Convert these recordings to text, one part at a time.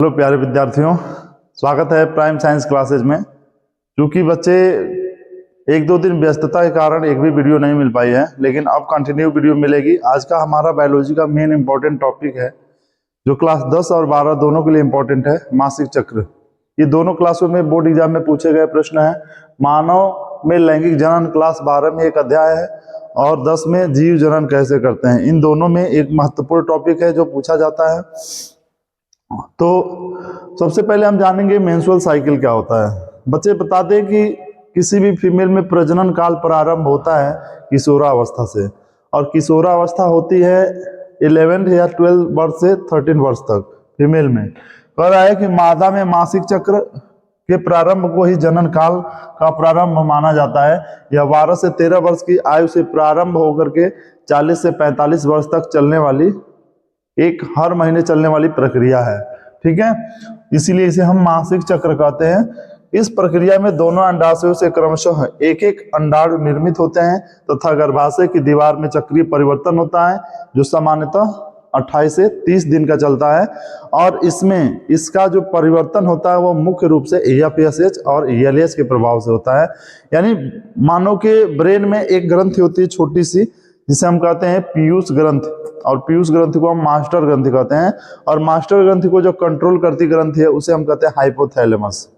Hello प्यारे विद्यार्थियों, स्वागत है प्राइम साइंस क्लासेज में। क्योंकि बच्चे एक दो दिन व्यस्तता के कारण एक भी वीडियो नहीं मिल पाई है, लेकिन अब कंटिन्यू वीडियो मिलेगी। आज का हमारा बायोलॉजी का मेन इंपॉर्टेंट टॉपिक है जो क्लास 10 और 12 दोनों के लिए इंपॉर्टेंट है, मासिक चक्र। ये दोनों क्लासों में बोर्ड एग्जाम में पूछे गए प्रश्न है। मानव में लैंगिक जनन क्लास 12 में एक अध्याय है और 10 में जीव जनन कैसे करते हैं। इन दोनों में एक महत्वपूर्ण टॉपिक है जो पूछा जाता है। तो सबसे पहले हम जानेंगे मेंस्ट्रुअल साइकिल क्या होता है। बच्चे बता दें कि किसी भी फीमेल में प्रजनन काल प्रारंभ होता है किशोरावस्था से, और किशोरावस्था होती है 11 या 12 वर्ष से 13 वर्ष तक फीमेल में। कह रहा है कि मादा में मासिक चक्र के प्रारंभ को ही जनन काल का प्रारंभ माना जाता है। यह 12 से 13 वर्ष की आयु से प्रारंभ होकर के 40 से 45 वर्ष तक चलने वाली एक हर महीने चलने वाली प्रक्रिया है। ठीक है, इसीलिए इसे हम मासिक चक्र कहते हैं। इस प्रक्रिया में दोनों अंडाशयों से क्रमशः एक एक अंडाणु निर्मित होते हैं तथा गर्भाशय की दीवार में चक्रीय परिवर्तन होता है जो सामान्यतः 28 से 30 दिन का चलता है। और इसमें इसका जो परिवर्तन होता है वो मुख्य रूप से FSH और LH के प्रभाव से होता है। यानी मानव के ब्रेन में एक ग्रंथि होती है छोटी सी, जिसे हम कहते हैं पीयूष ग्रंथि, और पीयूष ग्रंथि को हम मास्टर ग्रंथि कहते हैं। और मास्टर ग्रंथि को जो कंट्रोल करती ग्रंथि है उसे हम कहते हैं हाइपोथैलेमस।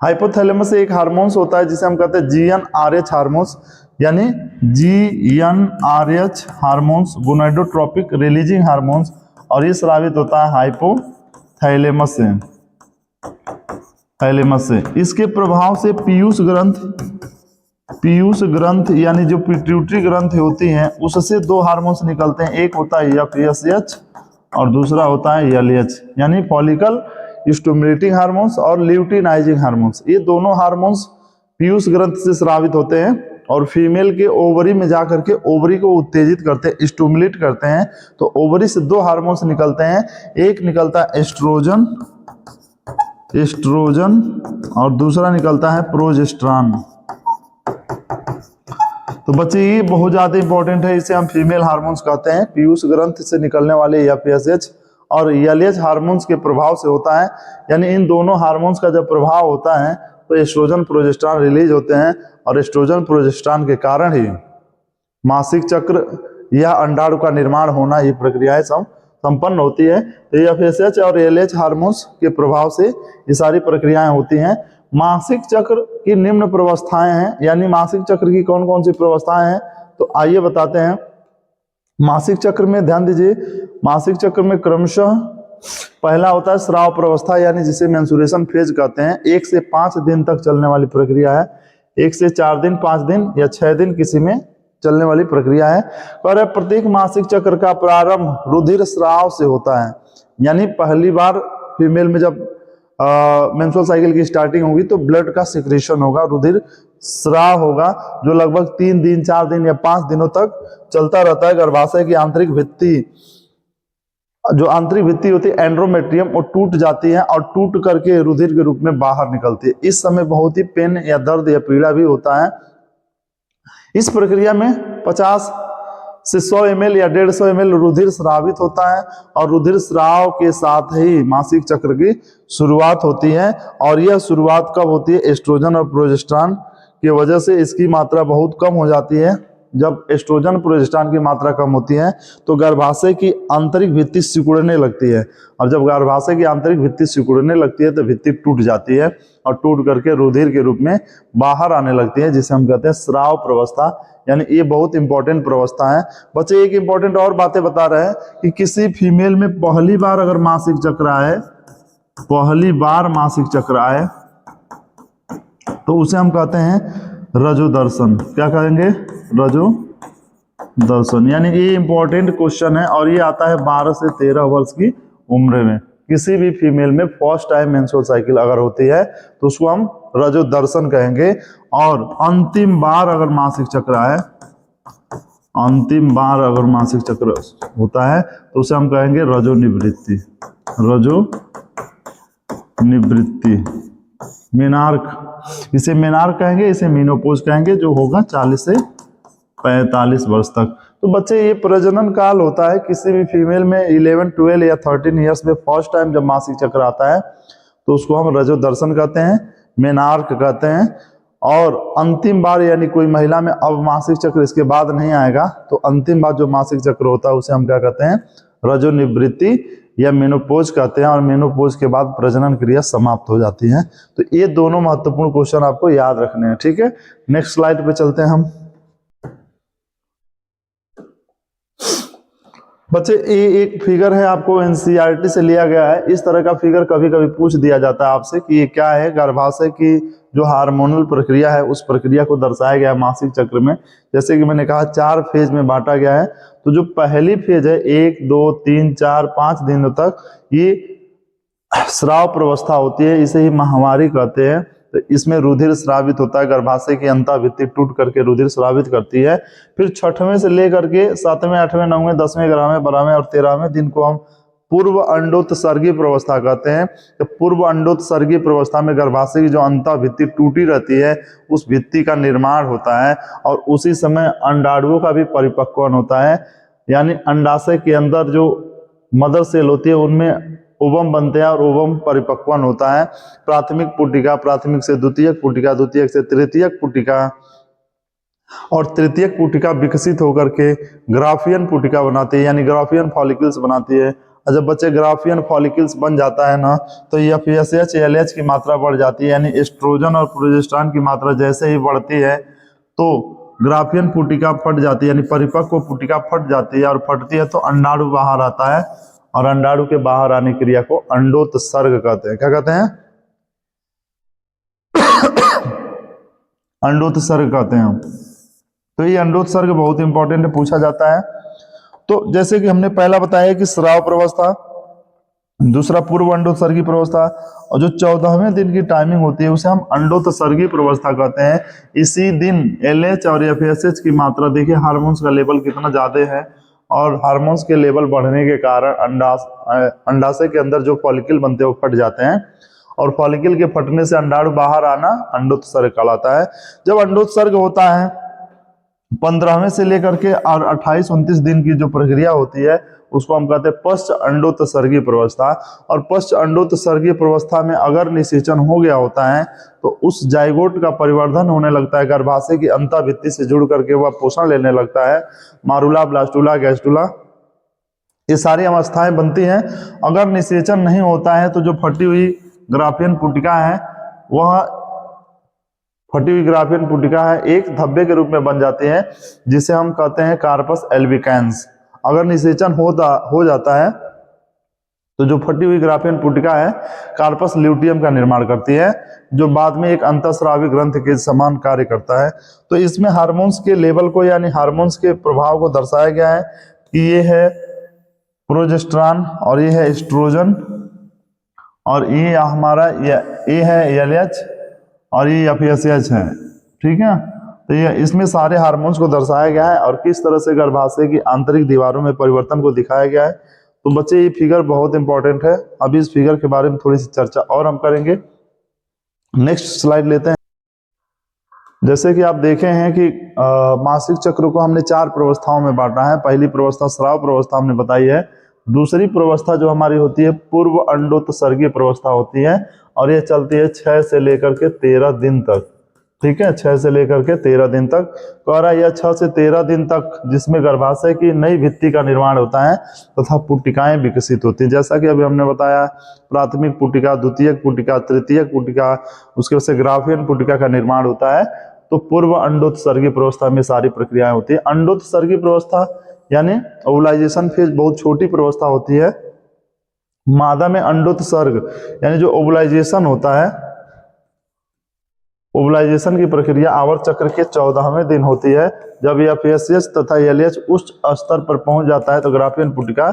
हाइपोथैलेमस से एक हार्मोन्स होता है जिसे हम कहते हैं GnRH हार्मोन्स, यानी GnRH hormones gonadotropic releasing hormones, और ये स्रावित होता है हाइपोथैलेमस से। इसके प्रभाव से पीयूष ग्रंथ यानी जो पिट्यूटरी ग्रंथि होती हैं उससे दो हार्मोन्स निकलते हैं। एक होता है FSH और दूसरा होता है LH, यानी फॉलिकल स्टिमुलेटिंग हार्मोन्स और ल्यूटिनाइजिंग हार्मोन्स। ये दोनों हार्मोन्स पीयूष ग्रंथ से स्रावित होते हैं और फीमेल के ओवरी में जाकर के ओवरी को उत्तेजित करते हैं, स्टिमुलेट करते हैं। तो ओवरी से दो हार्मोन्स निकलते हैं, एक निकलता है एस्ट्रोजन और दूसरा निकलता है प्रोजेस्टेरॉन। तो बच्चे ये बहुत ज्यादा इंपॉर्टेंट है, इसे हम फीमेल हार्मोन्स कहते हैं। पीयूष ग्रंथ से निकलने वाले FSH और LH हार्मोन्स के प्रभाव से होता है। यानी इन दोनों हार्मोन्स का जब प्रभाव होता है तो एस्ट्रोजन प्रोजेस्टेरॉन रिलीज होते हैं, और एस्ट्रोजन प्रोजेस्टेरॉन के कारण ही मासिक चक्र या अंडाणु का निर्माण होना, ये प्रक्रियाएं संपन्न होती है। तो FSH और LH हार्मोन्स के प्रभाव से ये सारी प्रक्रियाएं होती हैं। मासिक चक्र की निम्न प्रवस्थाएं हैं, यानी मासिक चक्र की कौन कौन सी प्रवस्थाएं हैं, तो आइए बताते हैं। मासिक चक्र में ध्यान दीजिए, मासिक चक्र में क्रमशः पहला होता है स्राव प्रवस्था, यानी जिसे मेंस्ट्रुएशन फेज कहते हैं। 1 से 5 दिन तक चलने वाली प्रक्रिया है। 1 से 4 दिन, 5 दिन या 6 दिन किसी में चलने वाली प्रक्रिया है। और प्रत्येक मासिक चक्र का प्रारंभ रुधिर स्राव से होता है। यानी पहली बार फीमेल में जब मेंस्ट्रुअल साइकिल की स्टार्टिंग होगी तो ब्लड का सिक्रेशन होगा, रुधिर स्राव होगा, जो लगभग 3 दिन, 4 दिन या 5 दिनों तक चलता रहता है। गर्भाशय की आंतरिक भित्ति, जो आंतरिक भित्ति होती है एंड्रोमेट्रियम, वो टूट जाती है और टूट करके रुधिर के रूप में बाहर निकलती है। इस समय बहुत ही पेन या दर्द या पीड़ा भी होता है। इस प्रक्रिया में 50 से 100 ml या 150 ml रुधिर स्रावित होता है, और रुधिर स्राव के साथ ही मासिक चक्र की शुरुआत होती है। और यह शुरुआत कब होती है? एस्ट्रोजन और प्रोजेस्टेरॉन की वजह से इसकी मात्रा बहुत कम हो जाती है। जब एस्ट्रोजन प्रोजेस्टेरॉन की मात्रा कम होती है तो गर्भाशय की आंतरिक भित्ति सिकुड़ने लगती है, और जब गर्भाशय की आंतरिक भित्ति सिकुड़ने लगती है तो भित्ति टूट जाती है और टूट करके रुधिर के रूप में बाहर आने लगती है, जिसे हम कहते हैं स्राव प्रवस्था। यानी ये बहुत इंपॉर्टेंट प्रवस्था है। बच्चे एक इंपॉर्टेंट और बातें बता रहे हैं कि किसी फीमेल में पहली बार अगर मासिक चक्र आए, पहली बार मासिक चक्र आए तो उसे हम कहते हैं रजो दर्शन। क्या कहेंगे? रजो दर्शन। यानी ये इंपॉर्टेंट क्वेश्चन है और ये आता है 12 से 13 वर्ष की उम्र में। किसी भी फीमेल में फर्स्ट टाइम मेंस्ट्रुअल साइकिल अगर होती है तो उसको हम रजो दर्शन कहेंगे। और अंतिम बार अगर मासिक चक्र आए, अंतिम बार अगर मासिक चक्र होता है तो उसे हम कहेंगे रजो निवृत्ति। रजो निवृत्ति, मेनार्क, इसे मेनार्क कहेंगे, इसे मीनोपोज कहेंगे, जो होगा 40 से 45 वर्ष तक। तो बच्चे ये प्रजनन काल होता है किसी भी फीमेल में 11, 12 या 13 ईयर्स में फर्स्ट टाइम जब मासिक चक्र आता है तो उसको हम रजोदर्शन कहते हैं, मेनार्क कहते हैं। और अंतिम बार यानी कोई महिला में अब मासिक चक्र इसके बाद नहीं आएगा तो अंतिम बार जो मासिक चक्र होता है उसे हम क्या कहते हैं, रजोनिवृत्ति या मेनोपोज कहते हैं। और मेनोपोज के बाद प्रजनन क्रिया समाप्त हो जाती है। तो ये दोनों महत्वपूर्ण क्वेश्चन आपको याद रखने हैं, ठीक है। नेक्स्ट स्लाइड पे चलते हैं हम। बच्चे ये एक फिगर है, आपको एनसीईआरटी से लिया गया है। इस तरह का फिगर कभी कभी पूछ दिया जाता है आपसे कि ये क्या है, गर्भाशय की जो हार्मोनल प्रक्रिया है उस प्रक्रिया को दर्शाया गया है मासिक चक्र में। जैसे कि मैंने कहा 4 फेज में बांटा गया है। तो जो पहली फेज है 1, 2, 3, 4, 5 दिनों तक ये स्राव प्रवस्था होती है, इसे ही महामारी कहते हैं। तो इसमें रुधिर स्रावित होता है, गर्भाशय की अंतःभित्ति टूट करके रुधिर स्रावित करती है। फिर 6वें से लेकर के 7वें, 8वें, 9वें, 10वें, 11वें, 12वें और 13वें दिन को हम पूर्व अंडोत्सर्गी प्रवस्था कहते हैं। तो पूर्व अंडोत्सर्गी प्रवस्था में गर्भाशय की जो अंतःभित्ति टूटी रहती है उस भित्ति का निर्माण होता है और उसी समय अंडाणुओं का भी परिपक्वन होता है। यानी अंडाशय के अंदर जो मदर सेल होती है उनमें ओवम बनते हैं और ओवम परिपक्वन होता है। प्राथमिक पुटिका, प्राथमिक से द्वितीयक पुटिका, द्वितीयक से तृतीयक पुटिका और तृतीयक पुटिका विकसित होकर के ग्राफियन पुटिका बनाती है, यानी ग्राफियन फॉलिकल्स बनाती है। और जब बच्चे ग्राफियन फॉलिकल्स बन जाता है ना तो ये FSH, LH की मात्रा बढ़ जाती है, यानी एस्ट्रोजन और प्रोजेस्टेरॉन की मात्रा जैसे ही बढ़ती है तो ग्राफियन पुटिका फट जाती है, यानी परिपक्व पुटिका फट जाती है। और फटती है तो अंडाणु बाहर आता है और अंडाणु के बाहर आने की क्रिया को अंडोत्सर्ग कहते हैं। क्या कहते हैं? अंडोत्सर्ग कहते हैं। तो ये अंडोत्सर्ग बहुत इंपॉर्टेंट है, पूछा जाता है। तो जैसे कि हमने पहला बताया कि स्राव प्रवस्था, दूसरा पूर्व अंडोत्सर्गी प्रवस्था, और जो 14वें दिन की टाइमिंग होती है उसे हम अंडोत्सर्गी प्रवस्था कहते हैं। इसी दिन LH और FSH की मात्रा, देखिए हार्मोन्स का लेवल कितना ज्यादा है और हार्मोन्स के लेवल बढ़ने के कारण अंडाशय के अंदर जो फॉलिकल बनते हैं वो फट जाते हैं और फॉलिकल के फटने से अंडाणु बाहर आना अंडोत्सर्ग कहलाता है। जब अंडोत्सर्ग होता है 15वें से लेकर के और 28-29 दिन की जो प्रक्रिया होती है उसको हम कहते हैं पश्च अंडोत्सर्गी प्रवस्था। और पश्च अंडोत्सर्गी प्रवस्था में अगर निषेचन हो गया होता है तो उस जाइगोट का परिवर्धन होने लगता है, गर्भाशय की अंतःभित्ति से जुड़ करके वह पोषण लेने लगता है। मारुला, ब्लास्टुला, गैस्टुला, ये सारी अवस्थाएं बनती हैं। अगर निषेचन नहीं होता है तो जो फटी हुई ग्राफियन पुटिका है वह फटी हुई ग्राफियन पुटिका है एक धब्बे के रूप में बन जाती है जिसे हम कहते हैं कार्पस एल्बिकेंस। अगर निषेचन हो जाता है तो जो फटी हुई ग्राफियन पुटिका है कार्पस ल्यूटियम का निर्माण करती है जो बाद में एक अंतःस्रावी ग्रंथ के समान कार्य करता है। तो इसमें हार्मोन्स के लेवल को यानी हार्मोन्स के प्रभाव को दर्शाया गया है कि ये है प्रोजेस्टेरॉन और ये है एस्ट्रोजन और ये हमारा ये है LH और ये FSH है, ठीक है। तो ये इसमें सारे हार्मोन्स को दर्शाया गया है और किस तरह से गर्भाशय की आंतरिक दीवारों में परिवर्तन को दिखाया गया है। तो बच्चे ये फिगर बहुत इंपॉर्टेंट है। अभी इस फिगर के बारे में थोड़ी सी चर्चा और हम करेंगे। नेक्स्ट स्लाइड लेते हैं। जैसे कि आप देखे हैं कि मासिक चक्र को हमने 4 प्रवस्थाओं में बांटा है। पहली प्रवस्था स्राव प्रवस्था हमने बताई है। दूसरी प्रवस्था जो हमारी होती है पूर्व अंडोत्सर्गी प्रवस्था होती है और ये चलती है 6 से लेकर के 13 दिन तक, ठीक है। 6 से लेकर के 13 दिन तक कह रहा है यह 6 से 13 दिन तक जिसमें गर्भाशय की नई भित्ति का निर्माण होता है तथा पुटिकाएं विकसित होती हैं। जैसा कि अभी हमने बताया प्राथमिक पुटिका, द्वितीयक पुटिका, तृतीयक पुटिका, उसके बाद से ग्राफियन पुटिका का निर्माण होता है। तो पूर्व अंडोत्सर्गी प्रवस्था में सारी प्रक्रियाएं होती है। अंडोत्सर्गी प्रवस्था यानी ओवुलाइजेशन फेज बहुत छोटी प्रवस्था होती है। मादा में अंडोत्सर्ग यानी जो ओवुलाइजेशन होता है, ओवुलाइजेशन की प्रक्रिया आवर्त चक्र के 14वें दिन होती है। जब यह FSH तथा LH उच्च स्तर पर पहुंच जाता है तो ग्राफियन पुटिका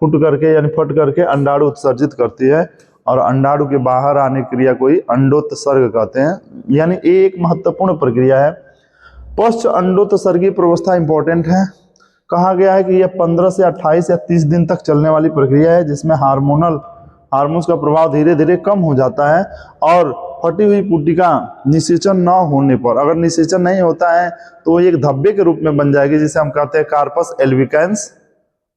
फट करके अंडाणु उत्सर्जित करती है और अंडाणु के बाहर आने की क्रिया को ही अंडोत्सर्ग कहते हैं। यानी ये एक महत्वपूर्ण प्रक्रिया है। पश्च अंडोत्सर्गी प्रवस्था इंपॉर्टेंट है। कहा गया है कि यह 15 से 28 या 30 दिन तक चलने वाली प्रक्रिया है जिसमें हार्मोनल हार्मोन्स का प्रभाव धीरे धीरे कम हो जाता है। और फटी हुई पुटिका निषेचन न होने पर, अगर निषेचन नहीं होता है तो वो एक धब्बे के रूप में बन जाएगी, जिसे हम कहते हैं कार्पस एल्बिकेंस।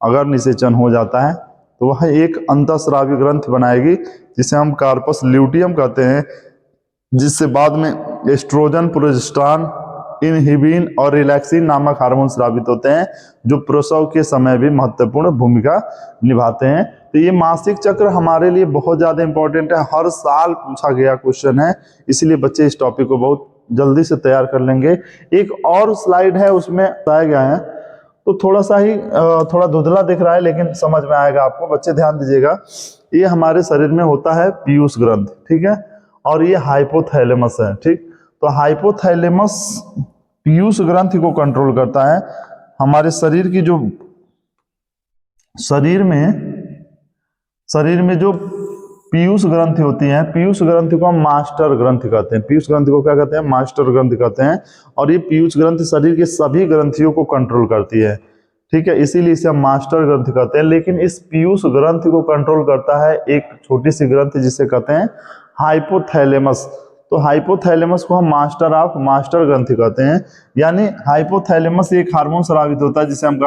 अगर निषेचन हो जाता है तो वह एक अंतःस्रावी ग्रंथि बनाएगी, जिसे हम कार्पस ल्यूटियम कहते हैं, जिससे बाद में एस्ट्रोजन, प्रोजेस्टेरॉन, इनहिबिन और रिलैक्सिन नामक हार्मोन स्रावित होते हैं, जो प्रसव के समय भी महत्वपूर्ण भूमिका निभाते हैं। तो ये मासिक चक्र हमारे लिए बहुत ज़्यादा इंपॉर्टेंट है, हर साल पूछा गया क्वेश्चन है, इसलिए बच्चे इस टॉपिक को बहुत जल्दी से तैयार कर लेंगे। एक और स्लाइड है, उसमें बताया गया है, तो थोड़ा सा ही थोड़ा धुंधला दिख रहा है, लेकिन समझ में आएगा आपको। बच्चे ध्यान दीजिएगा, ये हमारे शरीर में होता है पीयूष ग्रंथ, ठीक है, और ये हाइपोथैलेमस है, ठीक। तो हाइपोथैलेमस पीयूष ग्रंथि को कंट्रोल करता है। हमारे शरीर की जो शरीर में जो पीयूष ग्रंथि होती है, पीयूष ग्रंथि को हम मास्टर ग्रंथि कहते हैं। पीयूष ग्रंथि को क्या कहते हैं? मास्टर ग्रंथि कहते हैं। और ये पीयूष ग्रंथि शरीर के सभी ग्रंथियों को कंट्रोल करती है, ठीक है, इसीलिए इसे हम मास्टर ग्रंथि कहते हैं। लेकिन इस पीयूष ग्रंथि को कंट्रोल करता है एक छोटी सी ग्रंथि, जिसे कहते हैं हाइपोथैलेमस। तो हाइपोथैलेमस को हम मास्टर ग्रंथि कहते हैं। यानी हाइपोथैलेमस एक हार्मोन स्रावित होता है, जिसे हम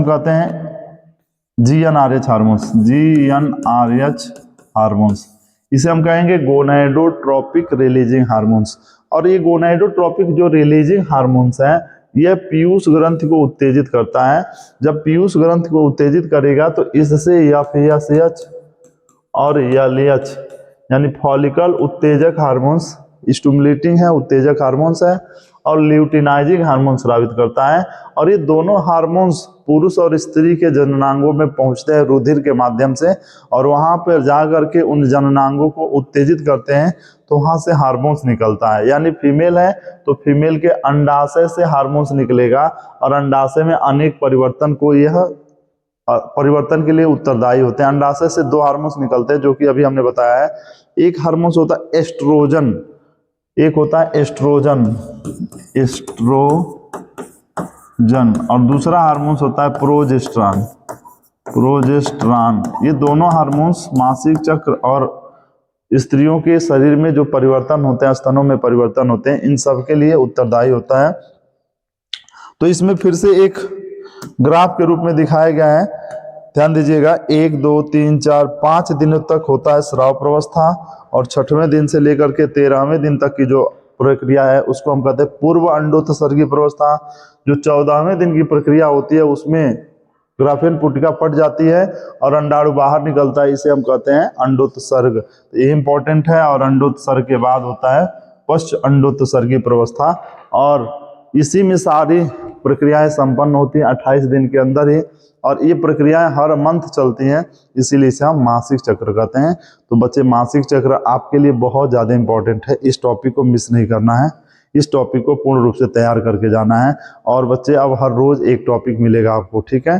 कहते हैं GnRH हार्मोन्स, GnRH हार्मोन्स। इसे हम कहेंगे गोनाडोट्रोपिक रिलीजिंग हार्मोन्स। और ये गोनाडोट्रोपिक जो रिलीजिंग हार्मोन्स है, यह पीयूष ग्रंथि को उत्तेजित करता है। जब पीयूष ग्रंथि को उत्तेजित करेगा तो इससे FSH और LH यानी फॉलिकल उत्तेजक हार्मोन्स, स्टिमुलेटिंग है, उत्तेजक हार्मोन्स है, और ल्यूटिनाइजिंग हार्मोन स्रावित करता है। और ये दोनों हार्मोन्स पुरुष और स्त्री के जननांगों में पहुंचते हैं रुधिर के माध्यम से, और वहां पर जा करके उन जननांगों को उत्तेजित करते हैं, तो वहां से हार्मोन्स निकलता है। यानी फीमेल है तो फीमेल के अंडाशय से हार्मोन्स निकलेगा, और अंडाशय में अनेक परिवर्तन को यह परिवर्तन के लिए उत्तरदायी होते हैं। अंडाशय से 2 हार्मोन्स निकलते हैं, जो कि अभी हमने बताया है। एक हार्मोन्स होता है एस्ट्रोजन, एक होता है एस्ट्रोजन, और दूसरा हार्मोन्स होता है प्रोजेस्टेरॉन। ये दोनों हार्मोन्स मासिक चक्र और स्त्रियों के शरीर में जो परिवर्तन होते हैं, स्तनों में परिवर्तन होते हैं, इन सब के लिए उत्तरदायी होता है। तो इसमें फिर से एक ग्राफ के रूप में दिखाया गया है, ध्यान दीजिएगा। 1 2 3 4 5 दिनों तक होता है स्राव प्रवस्था, और 6वें दिन से लेकर के 13वें दिन तक की जो प्रक्रिया है उसको हम कहते हैं पूर्व अंडोत्सर्गी प्रवस्था। जो 14वें दिन की प्रक्रिया होती है उसमें ग्राफेन पुटिका फट जाती है और अंडाणु बाहर निकलता है, इसे हम कहते हैं अंडोत्सर्ग। तो ये इंपॉर्टेंट है। और अंडोत्सर्ग के बाद होता है पश्च अंडोत्सर्गी प्रवस्था, और इसी में सारी प्रक्रियाएं संपन्न होती हैं 28 दिन के अंदर ही, और ये प्रक्रियाएं हर मंथ चलती हैं, इसीलिए इसे हम मासिक चक्र कहते हैं। तो बच्चे, मासिक चक्र आपके लिए बहुत ज़्यादा इंपॉर्टेंट है, इस टॉपिक को मिस नहीं करना है, इस टॉपिक को पूर्ण रूप से तैयार करके जाना है। और बच्चे, अब हर रोज एक टॉपिक मिलेगा आपको, ठीक है।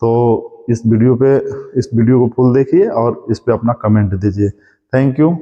तो इस वीडियो को फुल देखिए और इस पे अपना कमेंट दीजिए। Thank you.